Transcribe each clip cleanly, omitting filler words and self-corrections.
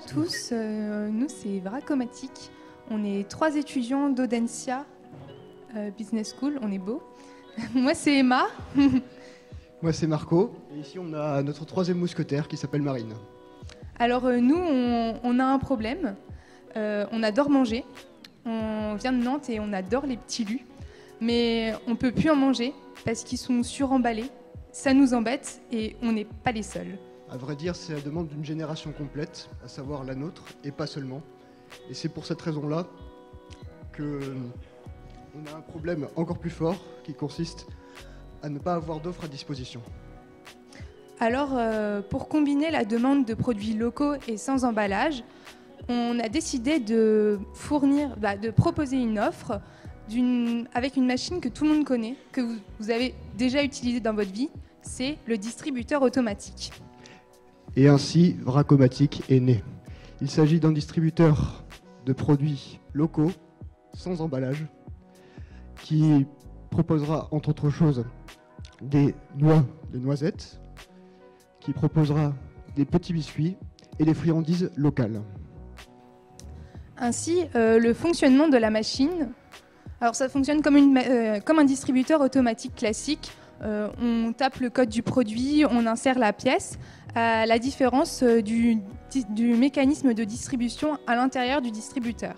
tous, nous c'est Vracomatique. On est 3 étudiants d'Audencia Business School, on est beau. Moi c'est Emma. Moi c'est Marco, et ici on a notre 3e mousquetaire qui s'appelle Marine. Alors nous on a un problème, on adore manger, on vient de Nantes et on adore les petits lus, mais on peut plus en manger parce qu'ils sont suremballés, ça nous embête et on n'est pas les seuls. À vrai dire, c'est la demande d'une génération complète, à savoir la nôtre, et pas seulement. Et c'est pour cette raison-là qu'on a un problème encore plus fort qui consiste à ne pas avoir d'offres à disposition. Alors, pour combiner la demande de produits locaux et sans emballage, on a décidé de proposer une offre avec une machine que tout le monde connaît, que vous avez déjà utilisée dans votre vie, c'est le distributeur automatique. Et ainsi, Vracomatique est né. Il s'agit d'un distributeur de produits locaux, sans emballage, qui proposera, entre autres choses, des noix de noisettes, qui proposera des petits biscuits et des friandises locales. Ainsi, le fonctionnement de la machine, alors ça fonctionne comme un distributeur automatique classique. On tape le code du produit, on insère la pièce, à la différence du mécanisme de distribution à l'intérieur du distributeur.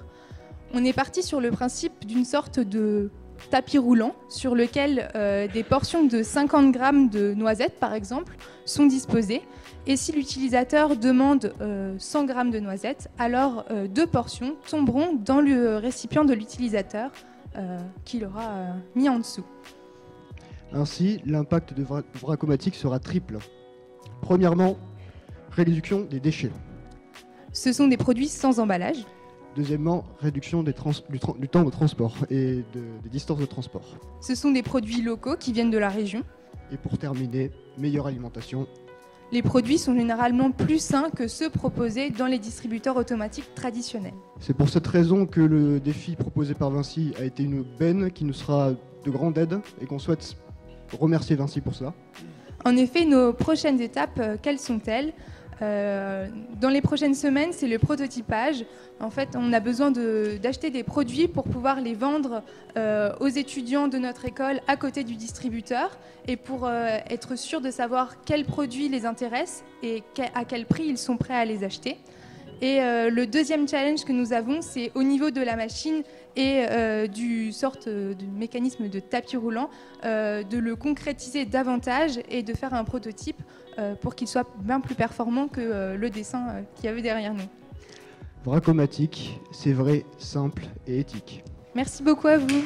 On est parti sur le principe d'une sorte de tapis roulant sur lequel des portions de 50 grammes de noisettes, par exemple, sont disposées. Et si l'utilisateur demande 100 grammes de noisettes, alors 2 portions tomberont dans le récipient de l'utilisateur qu'il aura mis en dessous. Ainsi, l'impact de Vracomatique sera triple. Premièrement, réduction des déchets. Ce sont des produits sans emballage. Deuxièmement, réduction du temps de transport et des distances de transport. Ce sont des produits locaux qui viennent de la région. Et pour terminer, meilleure alimentation. Les produits sont généralement plus sains que ceux proposés dans les distributeurs automatiques traditionnels. C'est pour cette raison que le défi proposé par Vinci a été une aubaine qui nous sera de grande aide et qu'on souhaite remercier Vinci pour cela. En effet, nos prochaines étapes, quelles sont-elles ? Dans les prochaines semaines, c'est le prototypage. En fait, on a besoin d'acheter des produits pour pouvoir les vendre aux étudiants de notre école à côté du distributeur et pour être sûr de savoir quels produits les intéressent et à quel prix ils sont prêts à les acheter. Et le deuxième challenge que nous avons, c'est au niveau de la machine et du mécanisme de tapis roulant, de le concrétiser davantage et de faire un prototype pour qu'il soit bien plus performant que le dessin qu'il y avait derrière nous. Vracomatique, c'est vrai, simple et éthique. Merci beaucoup à vous.